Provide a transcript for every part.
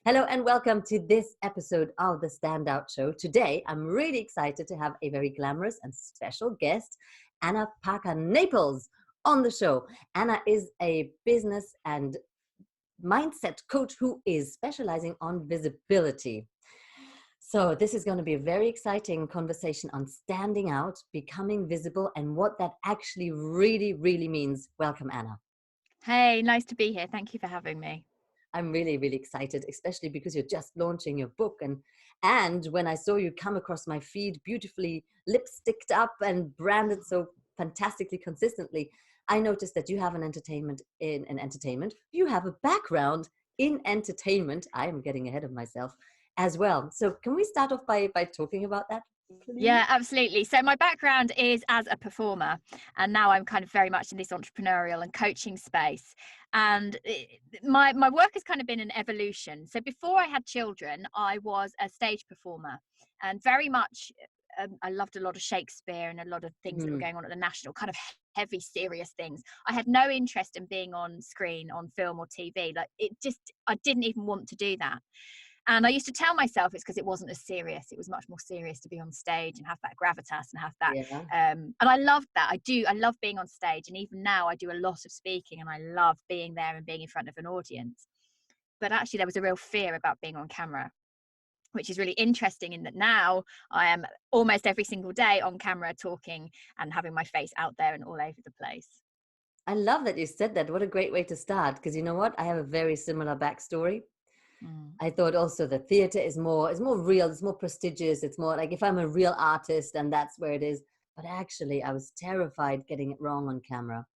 Hello and welcome to this episode of the Standout Show. Today, I'm really excited to have a very glamorous and special guest, Anna Parker-Naples, on the show. Anna is a business and mindset coach who is specializing on visibility. So this is going to be a very exciting conversation on standing out, becoming visible, and what that actually really means. Welcome, Anna. Hey, nice to be here. Thank you for having me. I'm really excited, especially because you're just launching your book. And when I saw you come across my feed, beautifully lipsticked up and branded so fantastically consistently, I noticed that you have an entertainment. You have a background in entertainment. I am getting ahead of myself as well. So can we start off by talking about that, please? Yeah, absolutely. So my background is as a performer, and now I'm kind of very much in this entrepreneurial and coaching space. And my work has kind of been an evolution. So before I had children, I was a stage performer, and very much I loved a lot of Shakespeare and a lot of things that were going on at the National, kind of heavy, serious things. I had no interest in being on screen, on film or TV. I didn't even want to do that. And I used to tell myself it's because it wasn't as serious. It was much more serious to be on stage and have that gravitas and have that. Yeah. And I loved that. I love being on stage. And even now I do a lot of speaking and I love being there and being in front of an audience. But actually there was a real fear about being on camera, which is really interesting in that now I am almost every single day on camera talking and having my face out there and all over the place. I love that you said that. What a great way to start. Because you know what? I have a very similar backstory. I thought also the theater is more real, it's more prestigious, it's more like if I'm a real artist and that's where it is. But actually I was terrified getting it wrong on camera.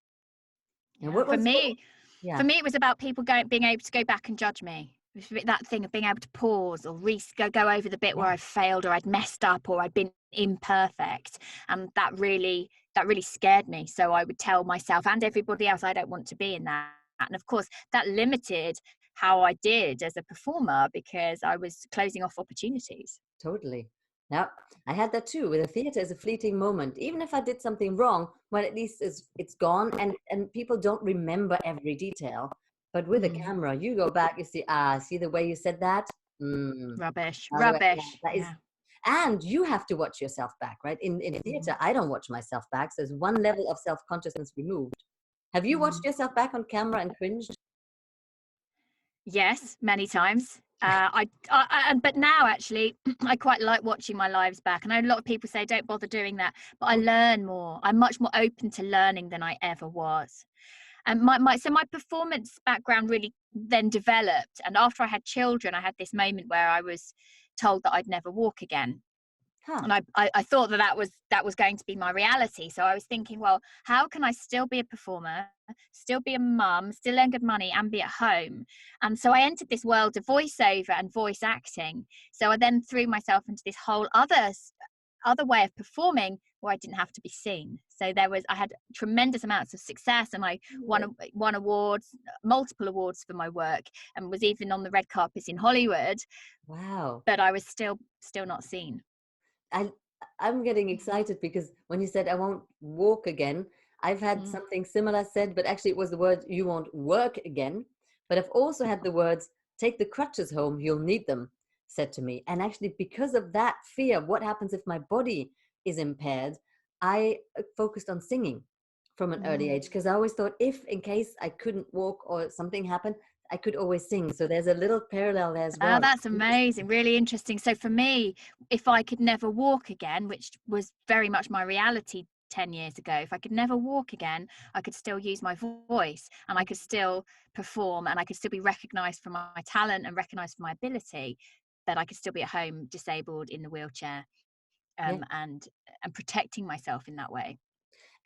And Yeah. For me, it was about people being able to go back and judge me. That thing of being able to pause or go over the bit where I failed or I'd messed up or I'd been imperfect, and that really scared me. So I would tell myself and everybody else I don't want to be in that. And of course that limited how I did as a performer because I was closing off opportunities. Totally. Now, I had that too with the theater as a fleeting moment. Even if I did something wrong, well, at least it's gone and people don't remember every detail. But with a camera, you go back, you see the way you said that? Rubbish. By the way, that is, Yeah. and you have to watch yourself back, right? In theater, I don't watch myself back. So there's one level of self-consciousness removed. Have you watched yourself back on camera and cringed? Yes, many times. But now actually, I quite like watching my lives back. And I know a lot of people say don't bother doing that, but I learn more. I'm much more open to learning than I ever was. And my performance background really then developed. And after I had children, I had this moment where I was told that I'd never walk again. Huh. And I thought that was going to be my reality. So I was thinking, well, how can I still be a performer, still be a mum, still earn good money and be at home? And so I entered this world of voiceover and voice acting. So I then threw myself into this whole other way of performing where I didn't have to be seen. So I had tremendous amounts of success, and I won awards, multiple awards for my work, and was even on the red carpets in Hollywood. Wow. But I was still not seen. I'm getting excited because when you said I won't walk again, I've had something similar said, but actually it was the word you won't work again. But I've also had the words take the crutches home, you'll need them, said to me. And actually because of that fear, what happens if my body is impaired, I focused on singing from an early age because I always thought if in case I couldn't walk or something happened, I could always sing. So there's a little parallel there as well. Oh, that's amazing. Really interesting. So for me, if I could never walk again, which was very much my reality 10 years ago, if I could never walk again, I could still use my voice and I could still perform and I could still be recognized for my talent and recognized for my ability, but I could still be at home disabled in the wheelchair and protecting myself in that way.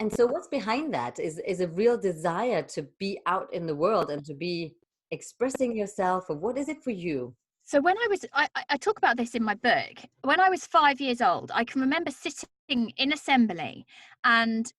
And so what's behind that is a real desire to be out in the world and to be expressing yourself. Or what is it for you? So when I talk about this in my book, when I was 5 years old, I can remember sitting in assembly and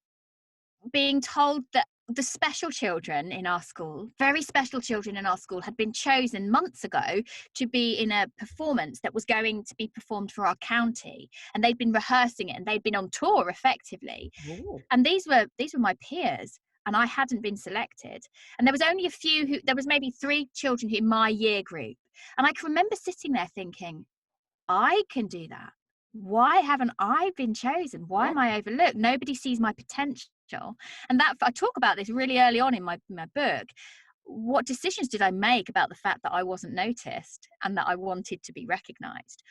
being told that the special children in our school, very special children in our school, had been chosen months ago to be in a performance that was going to be performed for our county, and they'd been rehearsing it and they'd been on tour effectively. Ooh. And these were my peers, and I hadn't been selected. And there was only there was maybe 3 children in my year group And I can remember sitting there thinking, I can do that. Why haven't I been chosen? Why Yeah. am I overlooked? Nobody sees my potential. And that, I talk about this really early on in my book. What decisions did I make about the fact that I wasn't noticed and that I wanted to be recognized?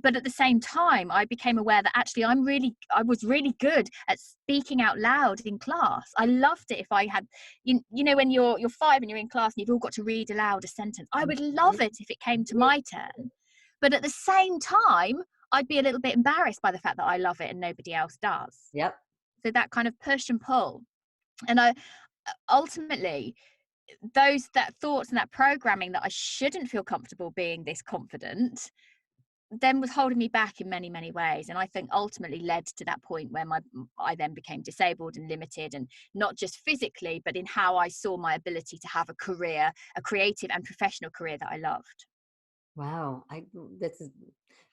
But at the same time, I became aware that actually I was really good at speaking out loud in class. I loved it if I had, when you're 5 and you're in class and you've all got to read aloud a sentence. I would love it if it came to my turn. But at the same time, I'd be a little bit embarrassed by the fact that I love it and nobody else does. Yep. So that kind of push and pull. And I ultimately, that thoughts and that programming that I shouldn't feel comfortable being this confident then was holding me back in many, many ways. And I think ultimately led to that point where I then became disabled and limited, and not just physically, but in how I saw my ability to have a career, a creative and professional career that I loved. Wow.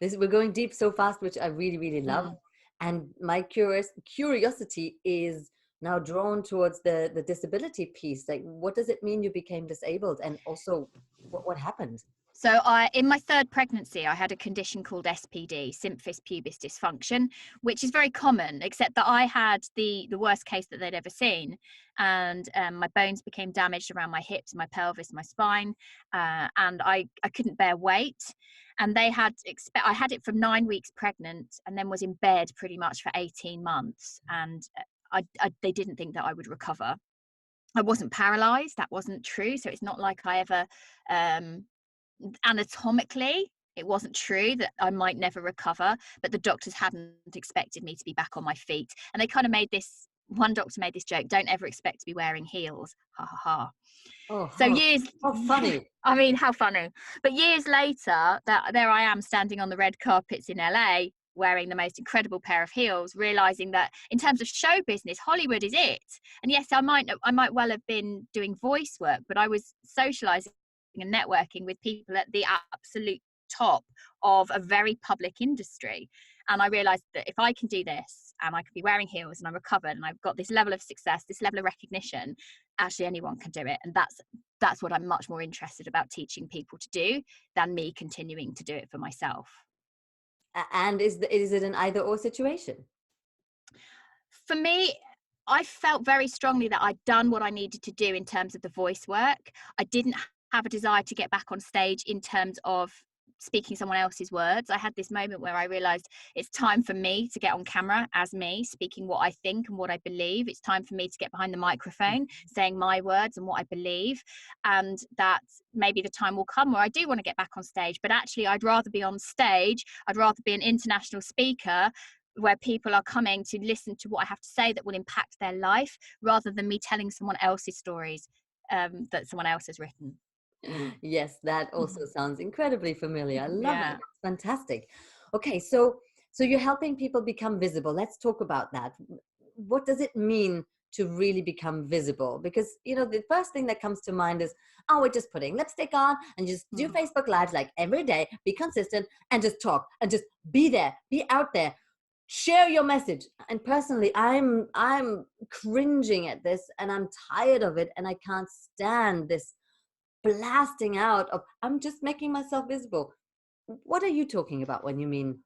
We're going deep so fast, which I really, really love. And my curiosity is now drawn towards the disability piece. Like, what does it mean you became disabled? And also what happened? So in my 3rd pregnancy, I had a condition called SPD, symphysis pubis dysfunction, which is very common, except that I had the worst case that they'd ever seen. And my bones became damaged around my hips, my pelvis, my spine, and I couldn't bear weight. And I had it from 9 weeks pregnant, and then was in bed pretty much for 18 months. And they didn't think that I would recover. I wasn't paralyzed. That wasn't true. So it's not like I ever... anatomically, it wasn't true that I might never recover, but the doctors hadn't expected me to be back on my feet. And they kind of one doctor made this joke, don't ever expect to be wearing heels. Ha ha ha. Oh, So years... how funny. I mean, how funny. But years later, there I am standing on the red carpets in LA, wearing the most incredible pair of heels, realizing that in terms of show business, Hollywood is it. And yes, I might well have been doing voice work, but I was socializing and networking with people at the absolute top of a very public industry. And I realized that if I can do this, and I could be wearing heels, and I'm recovered, and I've got this level of success, this level of recognition, actually anyone can do it. And that's what I'm much more interested about teaching people to do than me continuing to do it for myself. And is it an either or situation? For me, I felt very strongly that I'd done what I needed to do in terms of the voice work. I didn't have a desire to get back on stage in terms of speaking someone else's words. I had this moment where I realized it's time for me to get on camera as me, speaking what I think and what I believe. It's time for me to get behind the microphone, saying my words and what I believe. And that maybe the time will come where I do want to get back on stage, but actually I'd rather be on stage. I'd rather be an international speaker where people are coming to listen to what I have to say that will impact their life, rather than me telling someone else's stories that someone else has written. Yes, that also sounds incredibly familiar. I love it. Yeah. It's fantastic. Okay, so you're helping people become visible. Let's talk about that. What does it mean to really become visible? Because, the first thing that comes to mind is, oh, we're just putting lipstick on and just do Facebook Lives like every day, be consistent and just talk and just be there, be out there. Share your message. And personally, I'm cringing at this, and I'm tired of it, and I can't stand this blasting out of, I'm just making myself visible. What are you talking about when you mean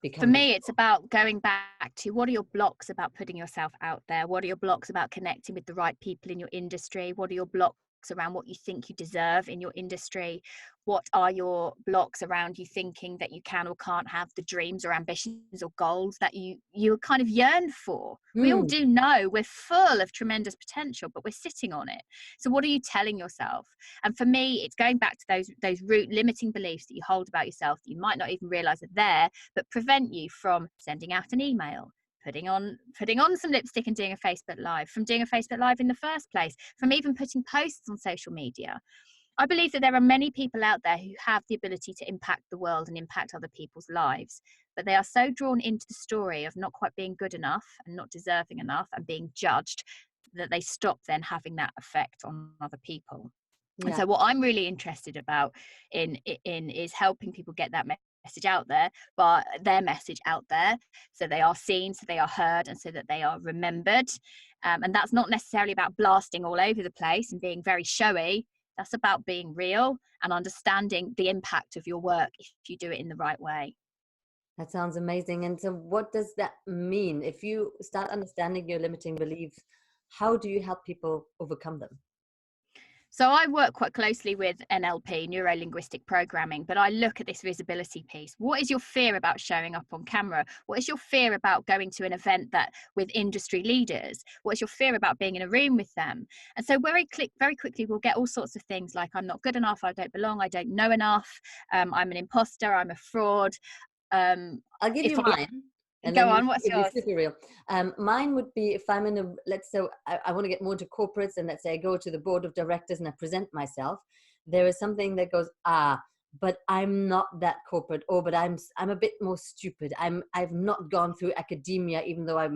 become For me, visible? it's about going back to, what are your blocks about putting yourself out there? What are your blocks about connecting with the right people in your industry? What are your blocks around what you think you deserve in your industry? What are your blocks around you thinking that you can or can't have the dreams or ambitions or goals that you kind of yearn for? We all do know we're full of tremendous potential, but we're sitting on it. So what are you telling yourself? And for me, it's going back to those root limiting beliefs that you hold about yourself that you might not even realize are there, but prevent you from sending out an email, putting on some lipstick and doing a Facebook Live, from doing a Facebook Live in the first place, from even putting posts on social media. I believe that there are many people out there who have the ability to impact the world and impact other people's lives, but they are so drawn into the story of not quite being good enough and not deserving enough and being judged that they stop then having that effect on other people. Yeah. And so what I'm really interested about in is helping people get that message out there, but their message out there, so they are seen, so they are heard, and so that they are remembered. And that's not necessarily about blasting all over the place and being very showy. That's about being real and understanding the impact of your work if you do it in the right way. That sounds amazing. And so what does that mean? If you start understanding your limiting beliefs, how do you help people overcome them? So I work quite closely with NLP, neuro linguistic programming, but I look at this visibility piece. What is your fear about showing up on camera? What is your fear about going to an event that with industry leaders? What is your fear about being in a room with them? And so very quickly, we'll get all sorts of things like I'm not good enough, I don't belong, I don't know enough, I'm an imposter, I'm a fraud. I'll give If you I mine, and go then on, what's it'll be yours? super real. Mine would be if I'm in a, let's say I want to get more into corporates, and let's say I go to the board of directors and I present myself. There is something that goes, but I'm not that corporate, or but I'm a bit more stupid. I've not gone through academia, even though I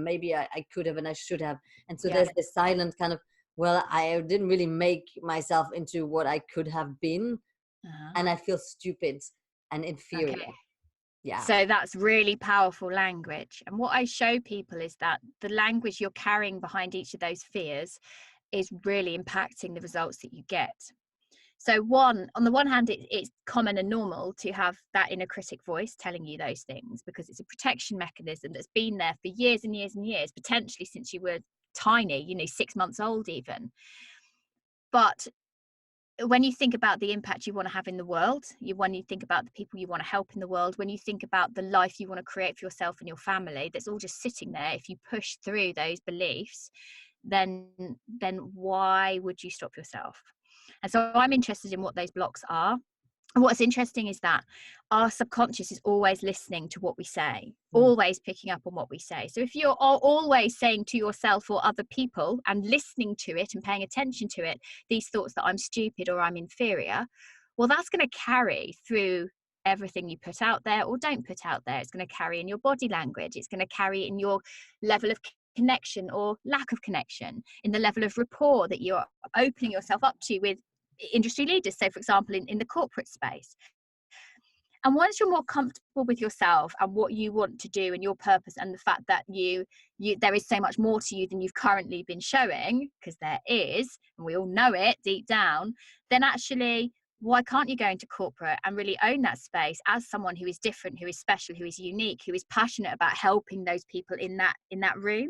could have and I should have. And so Yeah. there's this silent kind of, well, I didn't really make myself into what I could have been, Uh-huh. and I feel stupid and inferior. Okay. Yeah. So that's really powerful language. And what I show people is that the language you're carrying behind each of those fears is really impacting the results that you get. So on the one hand, it's common and normal to have that inner critic voice telling you those things because it's a protection mechanism that's been there for years and years and years, potentially since you were tiny, 6 months old even. But when you think about the impact you want to have in the world, when you think about the people you want to help in the world, when you think about the life you want to create for yourself and your family, that's all just sitting there. If you push through those beliefs, then why would you stop yourself? And so I'm interested in what those blocks are. And what's interesting is that our subconscious is always listening to what we say, always picking up on what we say. So if you're always saying to yourself or other people and listening to it and paying attention to it, these thoughts that I'm stupid or I'm inferior, well, that's going to carry through everything you put out there or don't put out there. It's going to carry in your body language. It's going to carry in your level of connection or lack of connection, in the level of rapport that you're opening yourself up to with industry leaders. So for example, in the corporate space. And once you're more comfortable with yourself and what you want to do and your purpose and the fact that you there is so much more to you than you've currently been showing, because there is, and we all know it deep down, then actually why can't you go into corporate and really own that space as someone who is different, who is special, who is unique, who is passionate about helping those people in that room?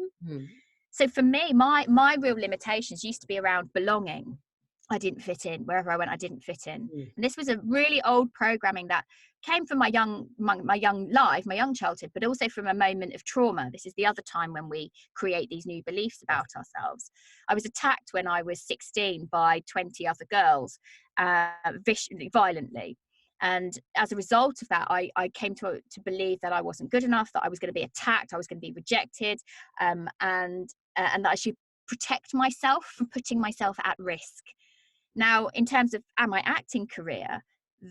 So for me, my real limitations used to be around belonging. I didn't fit in. Wherever I went, I didn't fit in. And this was a really old programming that came from my young life, my young childhood, but also from a moment of trauma. This is the other time when we create these new beliefs about ourselves. I was attacked when I was 16 by 20 other girls, violently. And as a result of that, I came to believe that I wasn't good enough, that I was going to be attacked, I was going to be rejected, and that I should protect myself from putting myself at risk. Now, in terms of my acting career,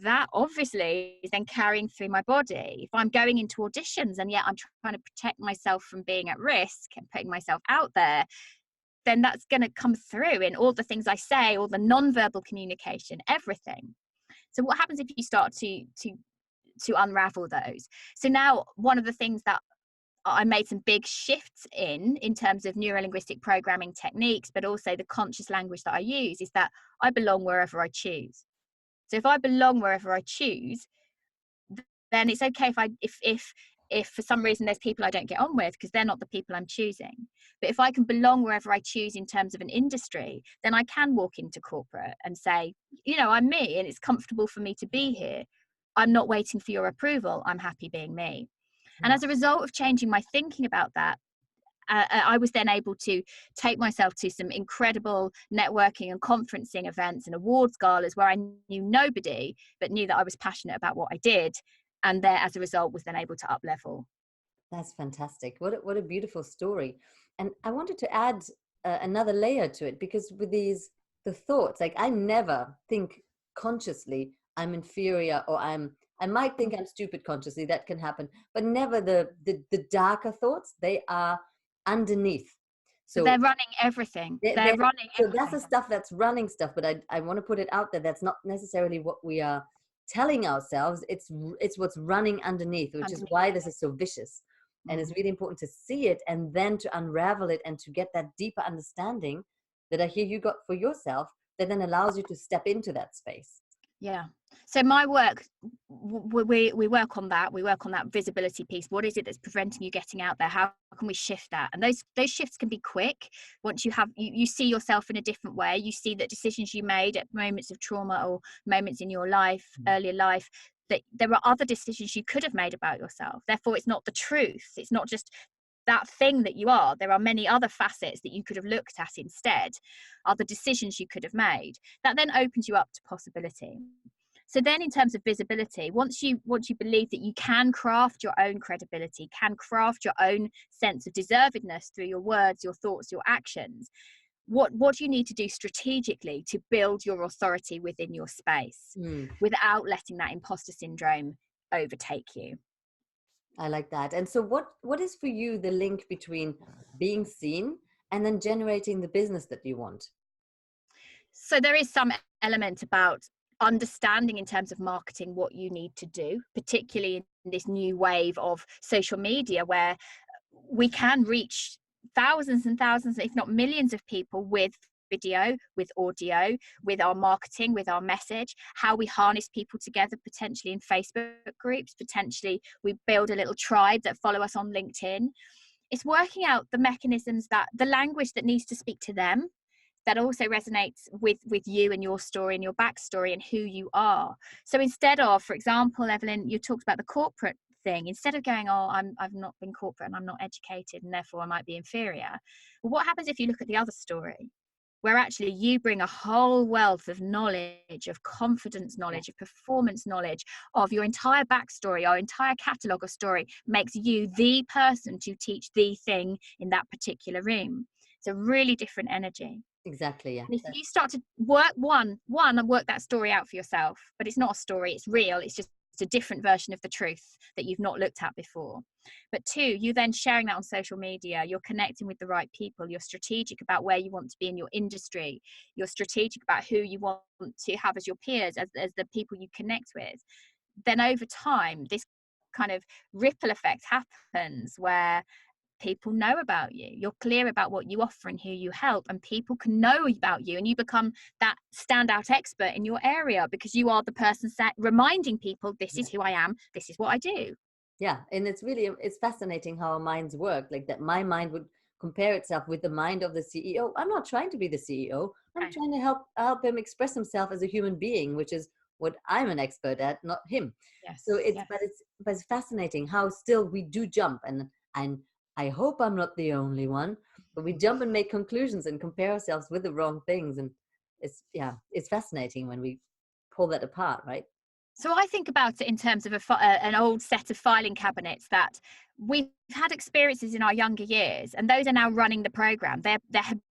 that obviously is then carrying through my body. If I'm going into auditions and yet I'm trying to protect myself from being at risk and putting myself out there, then that's going to come through in all the things I say, all the non-verbal communication, everything. So what happens if you start to unravel those? So now one of the things that I made some big shifts in terms of neuro-linguistic programming techniques, but also the conscious language that I use, is that I belong wherever I choose. So if I belong wherever I choose, then it's okay if for some reason there's people I don't get on with because they're not the people I'm choosing. But if I can belong wherever I choose in terms of an industry, then I can walk into corporate and say, I'm me and it's comfortable for me to be here. I'm not waiting for your approval. I'm happy being me. And as a result of changing my thinking about that, I was then able to take myself to some incredible networking and conferencing events and awards galas where I knew nobody, but knew that I was passionate about what I did. And there, as a result, was then able to up level. That's fantastic. What a beautiful story. And I wanted to add another layer to it, because with the thoughts, like I never think consciously I'm inferior, or I might think I'm stupid consciously, that can happen, but never the darker thoughts. They are underneath. So they're running everything. They're running so everything. that's the stuff that's running stuff, but I want to put it out there. That's not necessarily what we are telling ourselves. It's what's running underneath, which is why this is so vicious. And it's really important to see it and then to unravel it and to get that deeper understanding that I hear you got for yourself, that then allows you to step into that space. Yeah. So my work, we work on that. We work on that visibility piece. What is it that's preventing you getting out there? How can we shift that? And those shifts can be quick. Once you see yourself in a different way, you see that decisions you made at moments of trauma or moments in your life, earlier life, that there are other decisions you could have made about yourself. Therefore, it's not the truth. It's not just that thing that you are. There are many other facets that you could have looked at instead, other decisions you could have made. That then opens you up to possibility. So then in terms of visibility, once you believe that you can craft your own credibility, can craft your own sense of deservedness through your words, your thoughts, your actions, what do you need to do strategically to build your authority within your space without letting that imposter syndrome overtake you? I like that. And so what is for you the link between being seen and then generating the business that you want? So there is some element about understanding in terms of marketing what you need to do, particularly in this new wave of social media where we can reach thousands and thousands, if not millions of people with video, with audio, with our marketing, with our message, how we harness people together, potentially in Facebook groups, potentially we build a little tribe that follow us on LinkedIn. It's working out the mechanisms, that the language that needs to speak to them, that also resonates with you and your story and your backstory and who you are. So instead of, for example, Evelyn, you talked about the corporate thing. Instead of going, oh, I've not been corporate and I'm not educated and therefore I might be inferior. Well, what happens if you look at the other story, where actually you bring a whole wealth of knowledge, of confidence knowledge, of performance knowledge, of your entire backstory, our entire catalogue of story makes you the person to teach the thing in that particular room. It's a really different energy. Exactly, yeah. And if you start to work and work that story out for yourself, but it's not a story, it's real, it's just a different version of the truth that you've not looked at before. But two, you then sharing that on social media, you're connecting with the right people, you're strategic about where you want to be in your industry, you're strategic about who you want to have as your peers, as the people you connect with. Then over time, this kind of ripple effect happens where people know about you, you're clear about what you offer and who you help, and people can know about you, and you become that standout expert in your area because you are the person reminding people, this is who I am, this is what I do. Yeah, and it's fascinating how our minds work, like that my mind would compare itself with the mind of the CEO. I'm not trying to be the CEO. I'm trying to help him express himself as a human being, which is what I'm an expert at, not him. Yes, So yes. but it's fascinating how still we do jump, and I hope I'm not the only one, but we jump and make conclusions and compare ourselves with the wrong things. And it's fascinating when we pull that apart, right? So I think about it in terms of an old set of filing cabinets that we've had experiences in our younger years, and those are now running the program. They're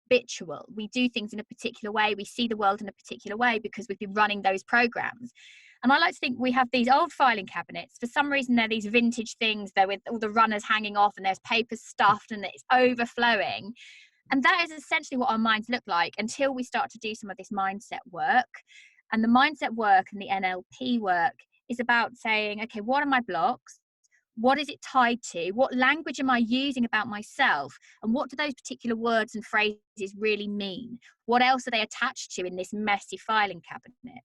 habitual. We do things in a particular way. We see the world in a particular way because we've been running those programs. And I like to think we have these old filing cabinets. For some reason, they're these vintage things. They're with all the runners hanging off and there's papers stuffed and it's overflowing. And that is essentially what our minds look like until we start to do some of this mindset work. And the mindset work and the NLP work is about saying, okay, what are my blocks? What is it tied to? What language am I using about myself? And what do those particular words and phrases really mean? What else are they attached to in this messy filing cabinet?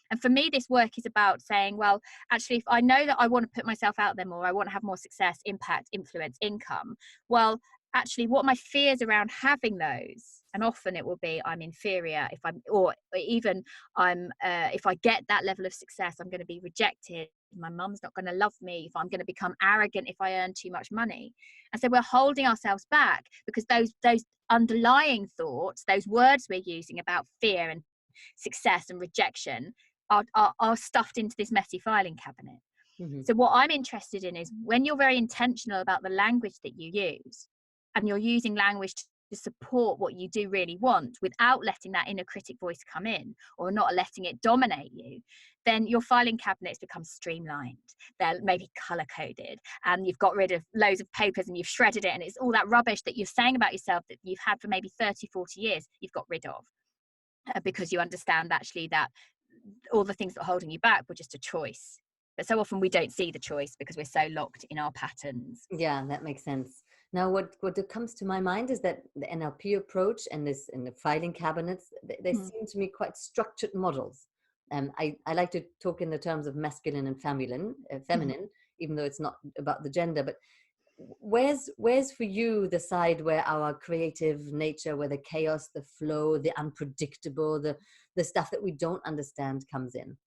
And for me, this work is about saying, well, actually, if I know that I want to put myself out there more, I want to have more success, impact, influence, income. Well, actually, what are my fears around having those? And often it will be I'm inferior if I'm, or even if I get that level of success, I'm going to be rejected. My mum's not going to love me. If I'm going to become arrogant if I earn too much money. And so we're holding ourselves back because those underlying thoughts, those words we're using about fear and success and rejection are stuffed into this messy filing cabinet. Mm-hmm. So what I'm interested in is when you're very intentional about the language that you use, and you're using language to support what you do really want without letting that inner critic voice come in or not letting it dominate you, then your filing cabinets become streamlined. They're maybe color coded and you've got rid of loads of papers and you've shredded it, and it's all that rubbish that you're saying about yourself that you've had for maybe 30, 40 years, you've got rid of. Because you understand actually that all the things that are holding you back were just a choice. But so often we don't see the choice because we're so locked in our patterns. Yeah, that makes sense. Now, what comes to my mind is that the NLP approach and this in the filing cabinets, they Mm. seem to me quite structured models. I like to talk in the terms of masculine and Mhm. feminine, even though it's not about the gender. But where's for you the side where our creative nature, where the chaos, the flow, the unpredictable, the stuff that we don't understand comes in?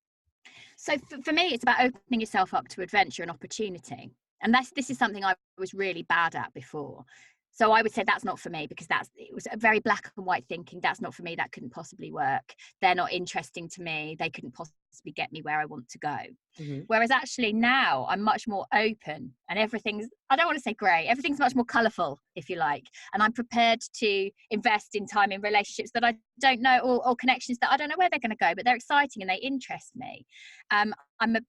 So for me, it's about opening yourself up to adventure and opportunity. And this is something I was really bad at before. So I would say that's not for me, because it was a very black and white thinking. That's not for me. That couldn't possibly work. They're not interesting to me. They couldn't possibly get me where I want to go. Hmm. Whereas actually now I'm much more open, and I don't want to say grey, everything's much more colourful, if you like. And I'm prepared to invest in time in relationships that I don't know, or connections that I don't know where they're going to go, but they're exciting and they interest me. I'm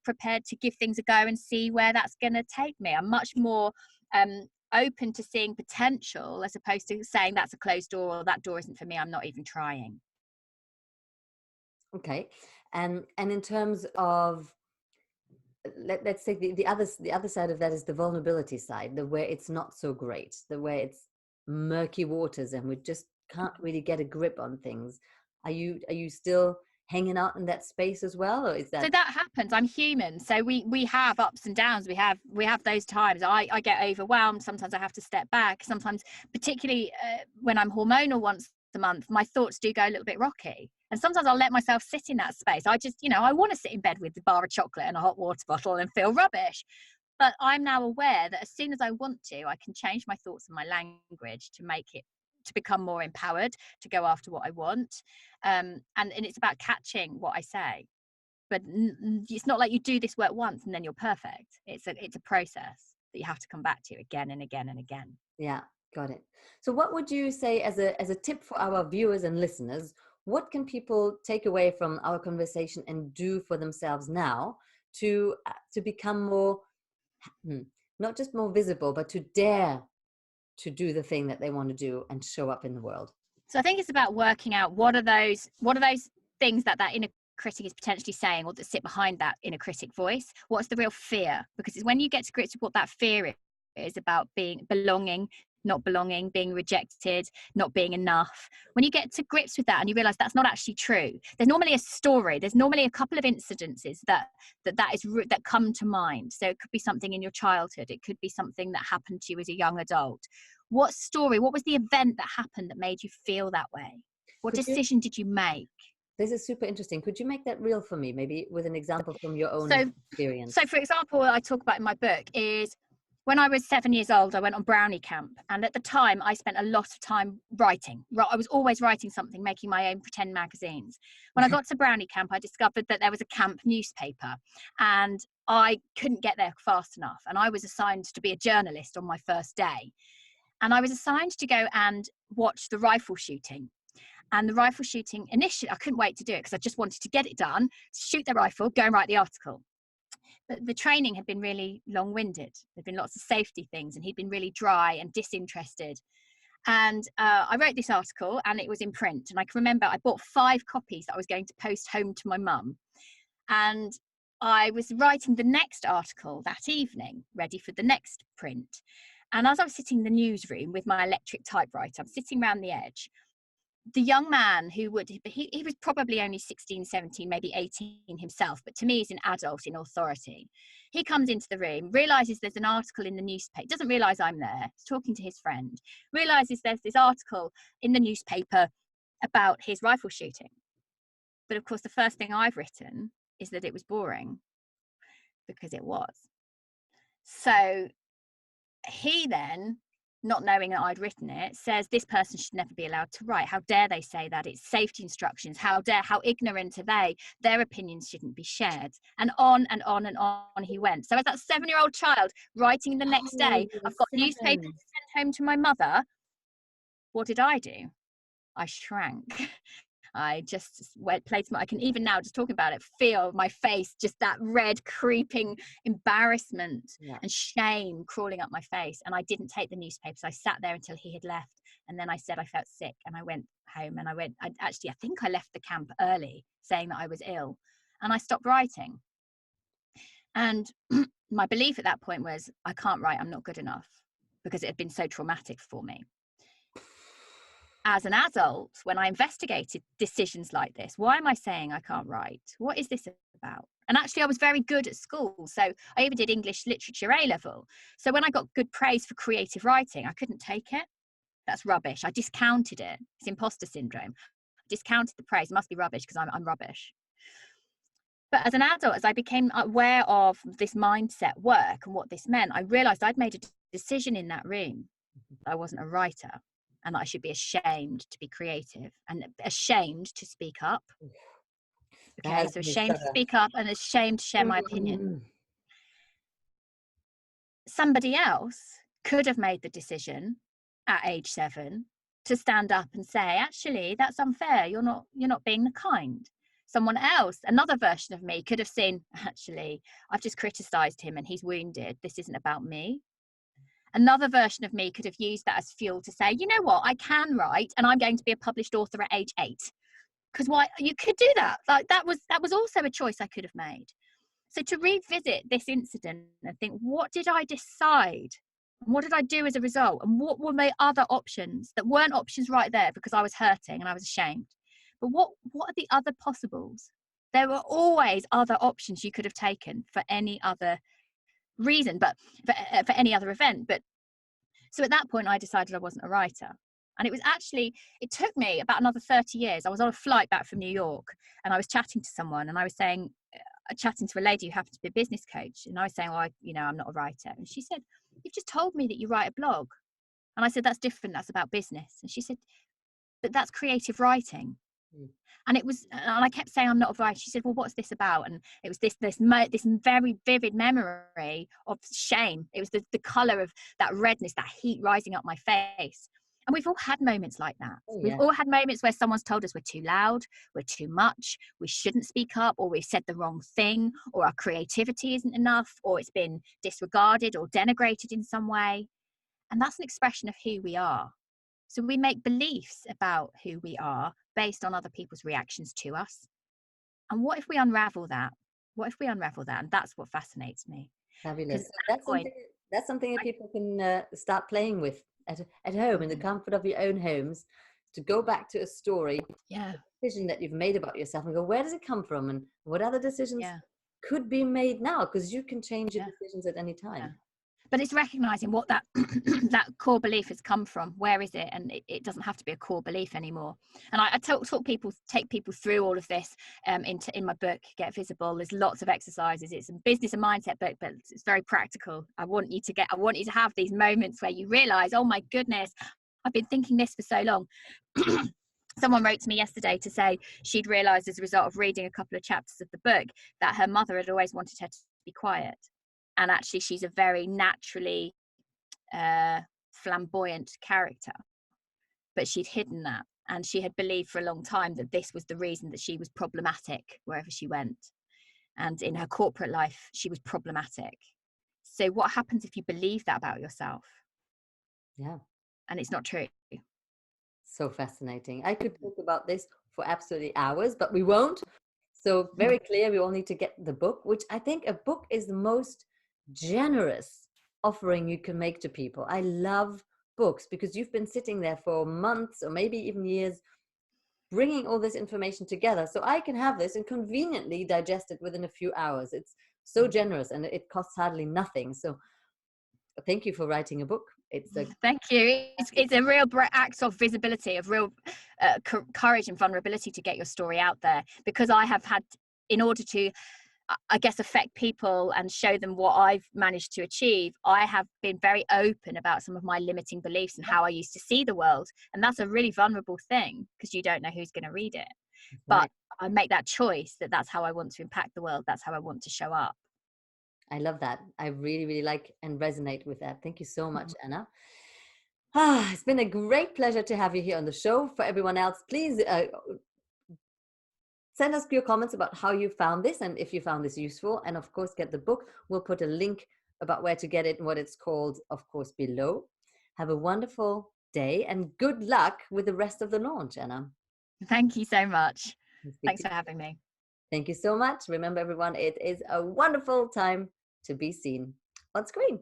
prepared to give things a go and see where that's going to take me. I'm much more open to seeing potential, as opposed to saying that's a closed door, or that door isn't for me, I'm not even trying. Okay. And in terms of, let's say the other side of that is the vulnerability side, the where it's not so great, the where it's murky waters and we just can't really get a grip on things. Are you still hanging out in that space as well, or is So that? that happens. I'm human. So we have ups and downs. We have those times. I get overwhelmed. Sometimes I have to step back. Sometimes, particularly when I'm hormonal once a month, my thoughts do go a little bit rocky. And sometimes I'll let myself sit in that space. I just, I want to sit in bed with a bar of chocolate and a hot water bottle and feel rubbish. But I'm now aware that as soon as I want to, I can change my thoughts and my language to become more empowered, to go after what I want. And it's about catching what I say. But it's not like you do this work once and then you're perfect. It's a process that you have to come back to again and again and again. Yeah, got it. So what would you say as a tip for our viewers and listeners? What can people take away from our conversation and do for themselves now to become more, hmm, not just more visible, but to dare to do the thing that they want to do and show up in the world? So I think it's about working out what are those things that inner critic is potentially saying, or that sit behind that inner critic voice. What's the real fear? Because it's when you get to grips with what that fear is about, being belonging, not belonging, being rejected, not being enough. When you get to grips with that and you realize that's not actually true, there's normally a story. There's normally a couple of incidences that come to mind. So it could be something in your childhood. It could be something that happened to you as a young adult. What was the event that happened that made you feel that way? What Could you? decision did you make? This is super interesting. Could you make that real for me, maybe with an example from your own So, experience? so for example, what I talk about in my book is when I was 7 years old, I went on brownie camp. And at the time, I spent a lot of time writing. I was always writing something, making my own pretend magazines. When I got to brownie camp, I discovered that there was a camp newspaper, and I couldn't get there fast enough. And I was assigned to be a journalist on my first day. And I was assigned to go and watch the rifle shooting. And the rifle shooting, initially, I couldn't wait to do it because I just wanted to get it done, shoot the rifle, go and write the article. But the training had been really long-winded. There'd been lots of safety things, and he'd been really dry and disinterested. And I wrote this article, and it was in print. And I can remember I bought 5 copies that I was going to post home to my mum. And I was writing the next article that evening, ready for the next print. And as I was sitting in the newsroom with my electric typewriter, I'm sitting around the edge. The young man he was probably only 16, 17, maybe 18 himself, but to me he's an adult in authority. He comes into the room, realizes there's an article in the newspaper, doesn't realize I'm there, he's talking to his friend, realizes there's this article in the newspaper about his rifle shooting. But of course, the first thing I've written is that it was boring, because it was. So he then, not knowing that I'd written it, says this person should never be allowed to write. How dare they say that? It's safety instructions. How ignorant are they? Their opinions shouldn't be shared. And on and on and on he went. So as that 7-year-old child writing the next Oh, day, you were I've got newspapers seven. to send home to my mother. What did I do? I shrank. I just I can even now, just talking about it, feel my face, just that red creeping embarrassment Yeah. and shame crawling up my face. And I didn't take the newspapers. I sat there until he had left. And then I said I felt sick, and I went home, and I think I left the camp early saying that I was ill, and I stopped writing. And my belief at that point was, I can't write, I'm not good enough. because it had been so traumatic for me. As an adult, when I investigated decisions like this, why am I saying I can't write? What is this about? And actually, I was very good at school. So I even did English literature A level. So when I got good praise for creative writing, I couldn't take it. That's rubbish. I discounted it. It's imposter syndrome. I discounted the praise. It must be rubbish because I'm rubbish. But as an adult, as I became aware of this mindset work and what this meant, I realized I'd made a decision in that room that I wasn't a writer and that I should be ashamed to be creative and ashamed to speak up. Okay, so ashamed to speak up and ashamed to share my opinion. Somebody else could have made the decision at age 7 to stand up and say, actually, that's unfair. You're not being kind. Someone else, another version of me, could have seen, actually, I've just criticized him and he's wounded. This isn't about me. Another version of me could have used that as fuel to say, you know what, I can write and I'm going to be a published author at age 8. Because why you could do that. Like that was also a choice I could have made. So to revisit this incident and think, what did I decide? What did I do as a result? And what were my other options that weren't options right there because I was hurting and I was ashamed? But what are the other possibles? There were always other options you could have taken for any other reason, but for any other event. But so at that point, I decided I wasn't a writer. And it took me about another 30 years. I was on a flight back from New York and I was chatting to someone and I was saying, chatting to a lady who happened to be a business coach. And I was saying, well, I'm not a writer. And she said, you've just told me that you write a blog. And I said, that's different. That's about business. And she said, but that's creative writing. And I kept saying, I'm not a writer. She said, well, what's this about? And it was this very vivid memory of shame. It was the color of that redness, that heat rising up my face. And we've all had moments like that. We've all had moments where someone's told us we're too loud, we're too much, we shouldn't speak up, or we've said the wrong thing, or our creativity isn't enough, or it's been disregarded or denigrated in some way. And that's an expression of who we are. So we make beliefs about who we are based on other people's reactions to us. And what if we unravel that? And that's what fascinates me. Fabulous. That's something that people can start playing with at home, in the comfort of your own homes, to go back to a story, a decision that you've made about yourself, and go, where does it come from, and what other decisions could be made now? Because you can change your decisions at any time. But it's recognizing what that that core belief has come from. Where is it? And it doesn't have to be a core belief anymore. And I take people through all of this in my book, Get Visible. There's lots of exercises. It's a business and mindset book, but it's very practical. I want you to have these moments where you realize, oh my goodness, I've been thinking this for so long. Someone wrote to me yesterday to say she'd realized as a result of reading a couple of chapters of the book that her mother had always wanted her to be quiet. And actually, she's a very naturally flamboyant character. But she'd hidden that. And she had believed for a long time that this was the reason that she was problematic wherever she went. And in her corporate life, she was problematic. So what happens if you believe that about yourself? Yeah. And it's not true. So fascinating. I could talk about this for absolutely hours, but we won't. So very clear, we all need to get the book, which I think a book is the most generous offering you can make to people. I love books because you've been sitting there for months or maybe even years bringing all this information together, so I can have this and conveniently digest it within a few hours. It's so generous and it costs hardly nothing. So thank you for writing a book. Thank you. It's a real act of visibility, of real courage and vulnerability to get your story out there, because I have had, in order to I guess affect people and show them what I've managed to achieve, I have been very open about some of my limiting beliefs and how I used to see the world. And that's a really vulnerable thing because you don't know who's going to read it. But I make that choice that that's how I want to impact the world. That's how I want to show up. I love that. I really, really like and resonate with that. Thank you so much, Anna. It's been a great pleasure to have you here on the show. For everyone else, please send us your comments about how you found this and if you found this useful. And of course, get the book. We'll put a link about where to get it and what it's called, of course, below. Have a wonderful day and good luck with the rest of the launch, Anna. Thank you so much. Thanks for having me. Thank you so much. Remember, everyone, it is a wonderful time to be seen on screen.